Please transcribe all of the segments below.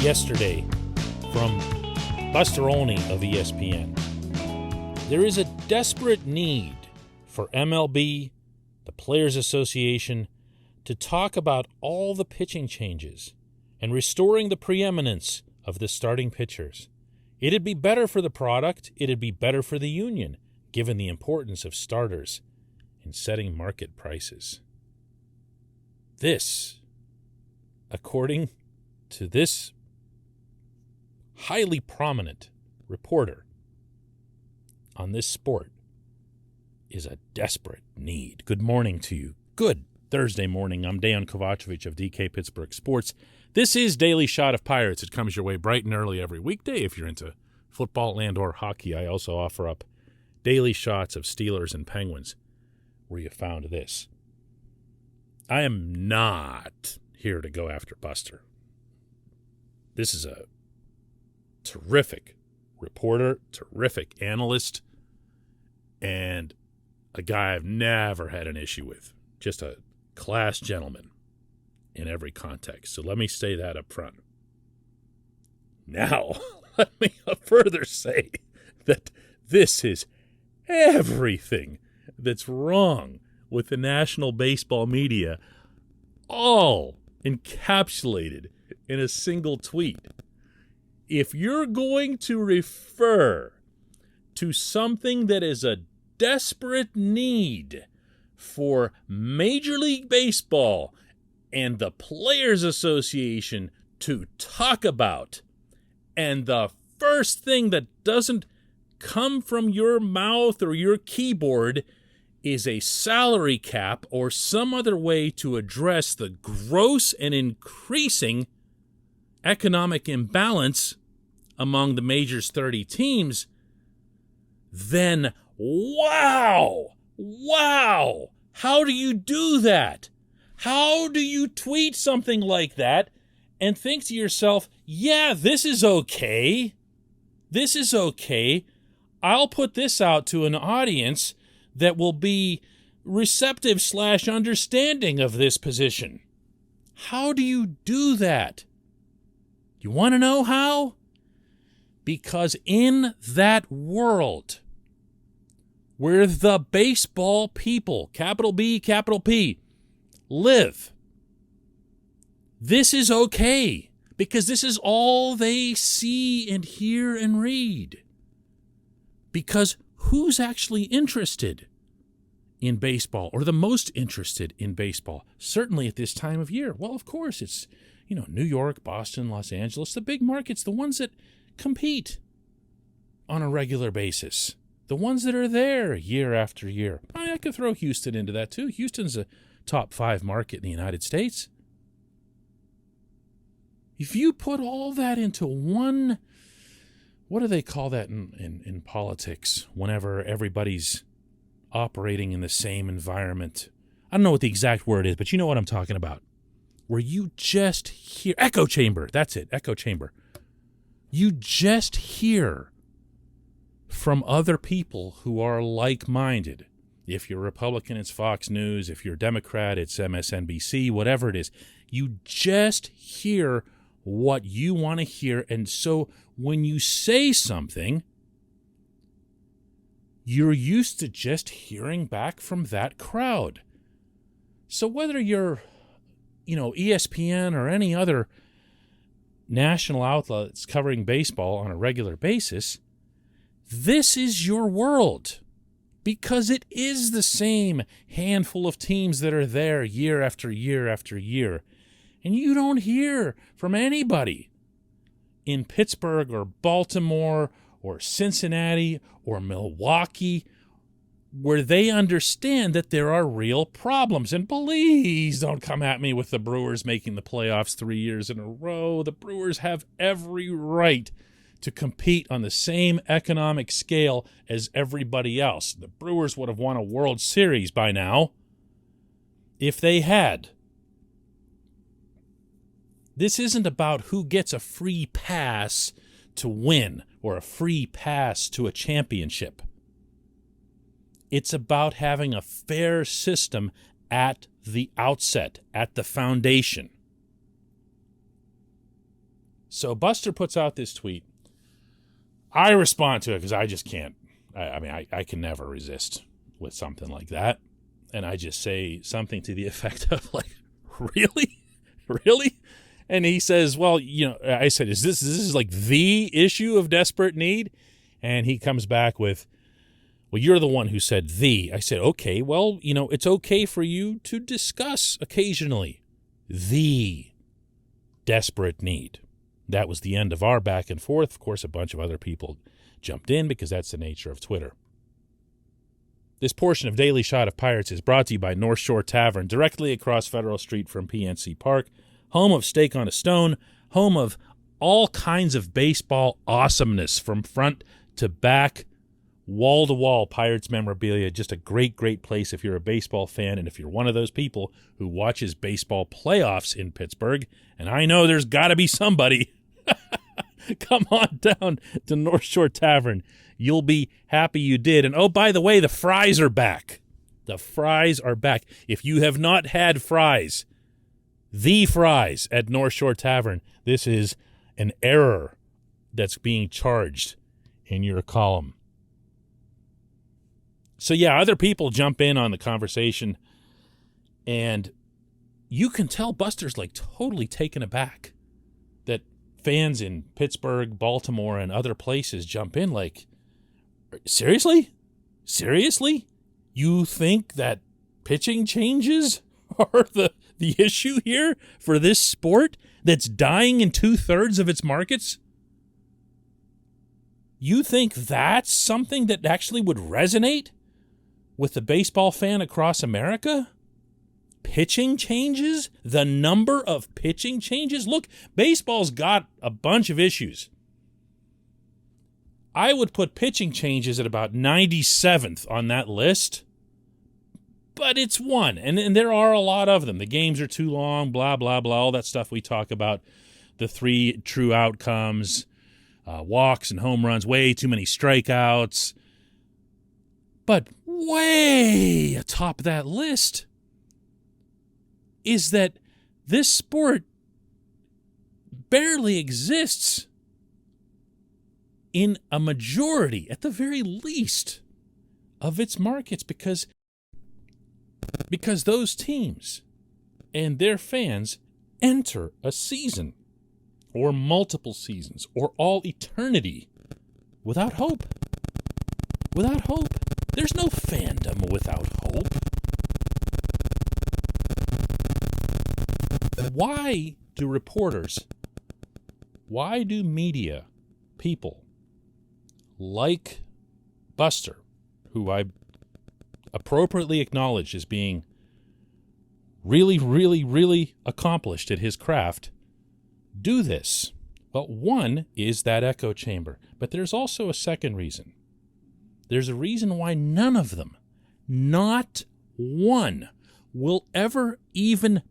yesterday from Buster Olney of ESPN. There is a desperate need for MLB, the Players Association, to talk about all the pitching changes and restoring the preeminence of the starting pitchers. It'd be better for the product, it'd be better for the union, given the importance of starters in setting market prices. This, according to this highly prominent reporter on this sport, is a desperate need. Good morning to you. Good Thursday morning. I'm Dejan Kovacevic of DK Pittsburgh Sports. This is Daily Shot of Pirates. It comes your way bright and early every weekday. If you're into football and or hockey, I also offer up daily shots of Steelers and Penguins, where you found this. I am not here to go after Buster. This is a terrific reporter, terrific analyst, and a guy I've never had an issue with. Just a class gentleman in every context. So let me say that up front. Now, let me further say that this is everything that's wrong with the national baseball media, all encapsulated in a single tweet. If you're going to refer to something that is a desperate need for Major League Baseball and the Players Association to talk about, and the first thing that doesn't come from your mouth or your keyboard is a salary cap or some other way to address the gross and increasing economic imbalance among the majors' 30 teams, then wow, how do you do that? How do you tweet something like that and think to yourself, yeah, this is okay. This is okay. I'll put this out to an audience that will be receptive / understanding of this position. How do you do that? You want to know how? Because in that world where the baseball people, capital B, capital P, live, this is okay, because this is all they see and hear and read. Because who's actually interested in baseball, or the most interested in baseball, certainly at this time of year? Well, of course, it's, New York, Boston, Los Angeles, the big markets, the ones that compete on a regular basis, the ones that are there year after year. I could throw Houston into that too. Houston's a top 5 market in the United States. If you put all that into one, what do they call that in politics whenever everybody's operating in the same environment? I don't know what the exact word is, but you know what I'm talking about. Where you just hear, echo chamber, that's it, echo chamber. You just hear from other people who are like-minded. If you're Republican, it's Fox News. If you're Democrat, it's MSNBC, whatever it is. You just hear what you want to hear. And so when you say something, you're used to just hearing back from that crowd. So whether you're, ESPN or any other national outlet that's covering baseball on a regular basis, this is your world, because it is the same handful of teams that are there year after year after year. And you don't hear from anybody in Pittsburgh or Baltimore or Cincinnati or Milwaukee where they understand that there are real problems. And please don't come at me with the Brewers making the playoffs 3 years in a row. The Brewers have every right to compete on the same economic scale as everybody else. The Brewers would have won a World Series by now if they had. This isn't about who gets a free pass to win or a free pass to a championship. It's about having a fair system at the outset, at the foundation. So Buster puts out this tweet. I respond to it because I just can't. I can never resist with something like that. And I just say something to the effect of like, really? Really? And he says, well, I said, is this like the issue of desperate need? And he comes back with, well, you're the one who said the. I said, okay, well, it's okay for you to discuss occasionally the desperate need. That was the end of our back and forth. Of course, a bunch of other people jumped in because that's the nature of Twitter. This portion of Daily Shot of Pirates is brought to you by North Shore Tavern, directly across Federal Street from PNC Park, home of Steak on a Stone, home of all kinds of baseball awesomeness from front to back, wall-to-wall Pirates memorabilia. Just a great, great place if you're a baseball fan and if you're one of those people who watches baseball playoffs in Pittsburgh. And I know there's got to be somebody. Come on down to North Shore Tavern. You'll be happy you did. And, oh, by the way, the fries are back. The fries are back. If you have not had fries, the fries at North Shore Tavern, this is an error that's being charged in your column. So, yeah, other people jump in on the conversation, and you can tell Buster's like totally taken aback that fans in Pittsburgh, Baltimore, and other places jump in like, seriously? Seriously? You think that pitching changes are the issue here for this sport that's dying in 2/3 of its markets? You think that's something that actually would resonate with the baseball fan across America? Pitching changes? The number of pitching changes? Look, baseball's got a bunch of issues. I would put pitching changes at about 97th on that list, but it's one, and there are a lot of them. The games are too long, blah, blah, blah, all that stuff we talk about, the 3 true outcomes, walks and home runs, way too many strikeouts. But way atop that list is that this sport barely exists in a majority, at the very least, of its markets because those teams and their fans enter a season or multiple seasons or all eternity without hope. Without hope. There's no fandom without hope. Why do reporters, why do media people like Buster, who I appropriately acknowledge as being really, really, really accomplished at his craft, do this? Well, one is that echo chamber, but there's also a second reason. There's a reason why none of them, not one, will ever even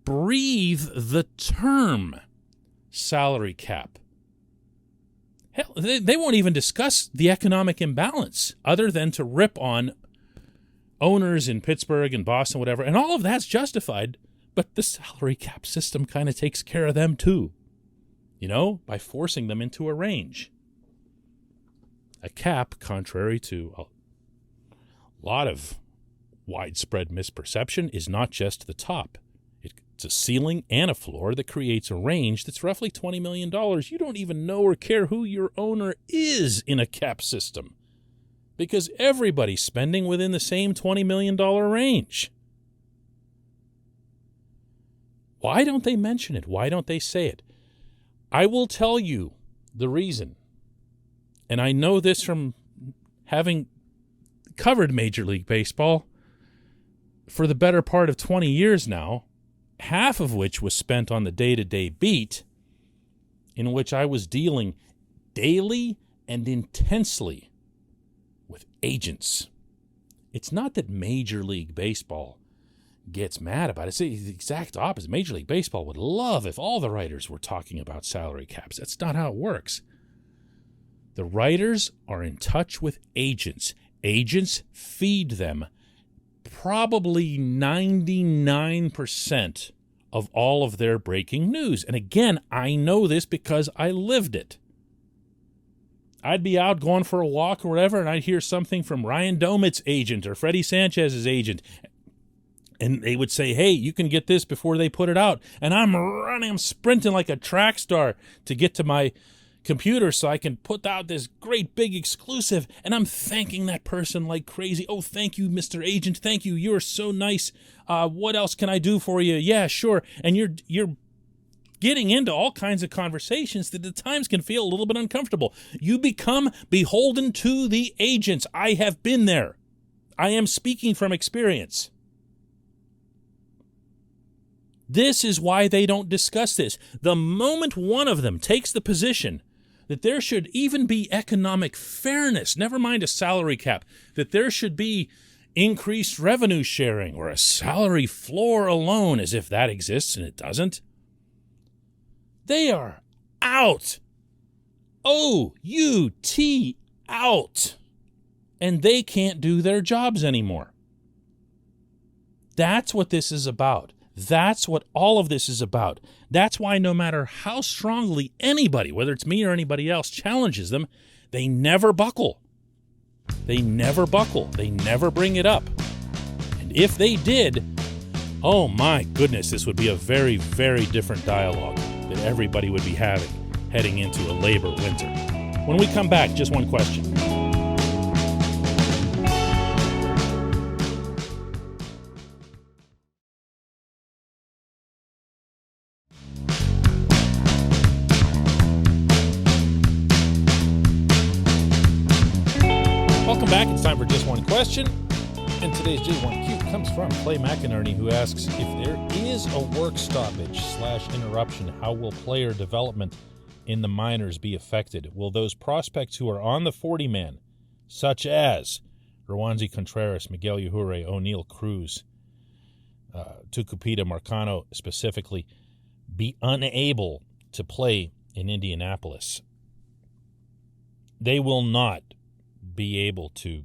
breathe the term salary cap. Hell, they won't even discuss the economic imbalance other than to rip on owners in Pittsburgh and Boston, whatever, and all of that's justified, but the salary cap system kind of takes care of them too, by forcing them into a range. A cap, contrary to a lot of widespread misperception, is not just the top. It's a ceiling and a floor that creates a range that's roughly $20 million. You don't even know or care who your owner is in a cap system because everybody's spending within the same $20 million range. Why don't they mention it? Why don't they say it? I will tell you the reason. And I know this from having covered Major League Baseball for the better part of 20 years now, half of which was spent on the day-to-day beat, in which I was dealing daily and intensely with agents. It's not that Major League Baseball gets mad about it. It's the exact opposite. Major League Baseball would love if all the writers were talking about salary caps. That's not how it works. The writers are in touch with agents. Agents feed them probably 99% of all of their breaking news. And again, I know this because I lived it. I'd be out going for a walk or whatever, and I'd hear something from Ryan Domit's agent or Freddie Sanchez's agent, and they would say, hey, you can get this before they put it out. And I'm running, I'm sprinting like a track star to get to my computer so I can put out this great big exclusive, and I'm thanking that person like crazy. Oh, thank you, Mr. Agent. Thank you. You're so nice. What else can I do for you? Yeah, sure. And you're getting into all kinds of conversations that at times can feel a little bit uncomfortable. You become beholden to the agents. I have been there. I am speaking from experience. This is why they don't discuss this. The moment one of them takes the position that there should even be economic fairness, never mind a salary cap, that there should be increased revenue sharing or a salary floor alone, as if that exists and it doesn't, they are out. O-U-T, out. And they can't do their jobs anymore. That's what this is about. That's what all of this is about. That's why no matter how strongly anybody, whether it's me or anybody else, challenges them, they never buckle. They never buckle. They never bring it up. And if they did, oh my goodness, this would be a very, very different dialogue that everybody would be having heading into a labor winter. When we come back, just one question. Welcome back. It's time for Just One Question. And today's J1Q comes from Clay McInerney, who asks, if there is a work stoppage/interruption, how will player development in the minors be affected? Will those prospects who are on the 40-man, such as Rowanzi Contreras, Miguel Yajure, O'Neal Cruz, Tucupita Marcano specifically, be unable to play in Indianapolis? They will not be able to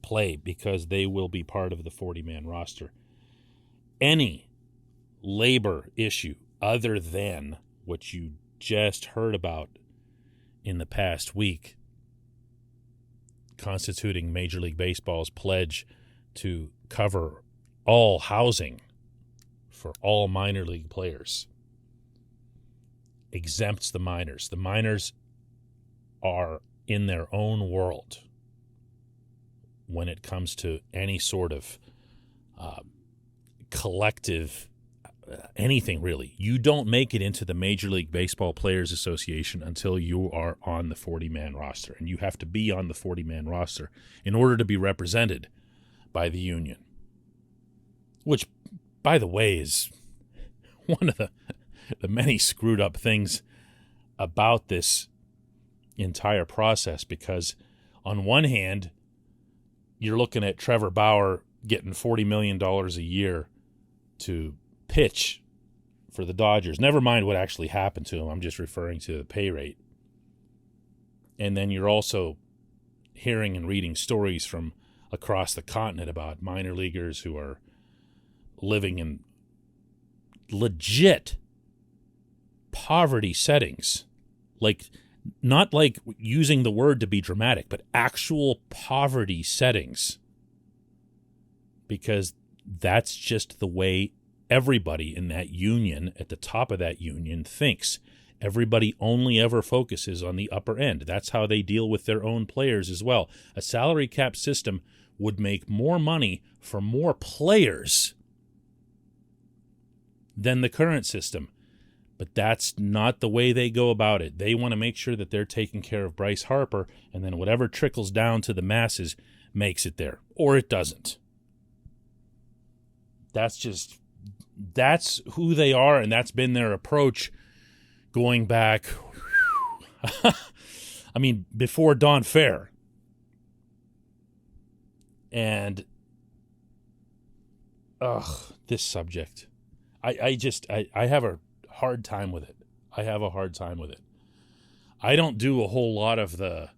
play because they will be part of the 40-man roster. Any labor issue other than what you just heard about in the past week, constituting Major League Baseball's pledge to cover all housing for all minor league players, exempts the minors. The minors are in their own world when it comes to any sort of collective anything, really. You don't make it into the Major League Baseball Players Association until you are on the 40-man roster, and you have to be on the 40-man roster in order to be represented by the union, which, by the way, is one of the many screwed up things about this entire process, because on one hand, you're looking at Trevor Bauer getting $40 million a year to pitch for the Dodgers. Never mind what actually happened to him. I'm just referring to the pay rate. And then you're also hearing and reading stories from across the continent about minor leaguers who are living in legit poverty settings. Like, not like using the word to be dramatic, but actual poverty settings. Because that's just the way everybody in that union, at the top of that union, thinks. Everybody only ever focuses on the upper end. That's how they deal with their own players as well. A salary cap system would make more money for more players than the current system. But that's not the way they go about it. They want to make sure that they're taking care of Bryce Harper, and then whatever trickles down to the masses makes it there, or it doesn't. That's who they are, and that's been their approach going back, I mean, before Don Fair. And, this subject. I have a hard time with it. I don't do a whole lot of the,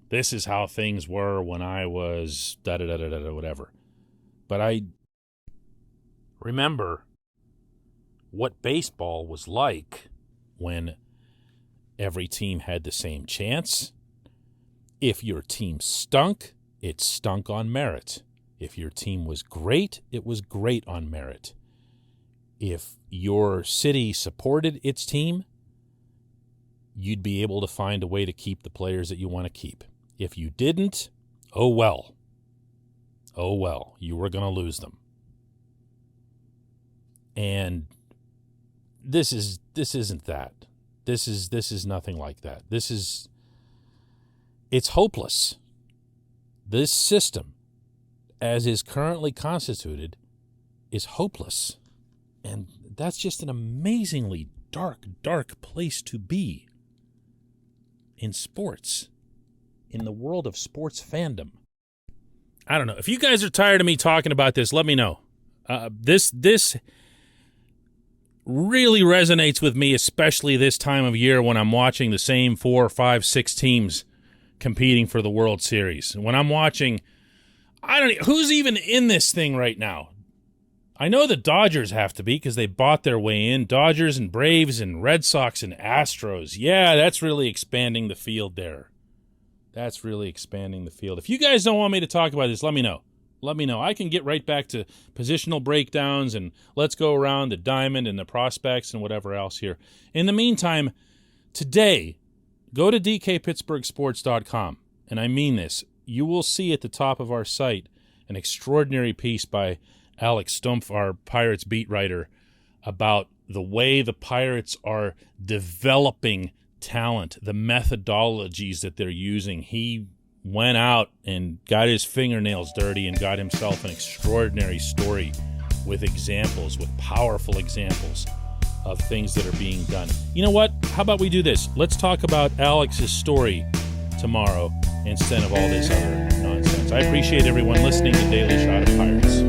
this is how things were when I was da-da-da-da-da, whatever. But I remember what baseball was like when every team had the same chance. If your team stunk, it stunk on merit. If your team was great, it was great on merit. If your city supported its team, you'd be able to find a way to keep the players that you want to keep. If you didn't, oh well. Oh well, you were going to lose them. And this isn't that. This is nothing like that. It's hopeless. This system, as is currently constituted, is hopeless. And that's just an amazingly dark, dark place to be in sports, in the world of sports fandom. I don't know. If you guys are tired of me talking about this, let me know. This really resonates with me, especially this time of year when I'm watching the same 4, 5, 6 teams competing for the World Series. When I'm watching, who's even in this thing right now? I know the Dodgers have to be because they bought their way in. Dodgers and Braves and Red Sox and Astros. Yeah, that's really expanding the field there. That's really expanding the field. If you guys don't want me to talk about this, let me know. Let me know. I can get right back to positional breakdowns and let's go around the diamond and the prospects and whatever else here. In the meantime, today, go to dkpittsburghsports.com. And I mean this. You will see at the top of our site an extraordinary piece by Alex Stumpf, our Pirates beat writer, about the way the Pirates are developing talent, the methodologies that they're using. He went out and got his fingernails dirty and got himself an extraordinary story with examples, with powerful examples of things that are being done. You know what? How about we do this? Let's talk about Alex's story tomorrow instead of all this other nonsense. I appreciate everyone listening to Daily Shot of Pirates.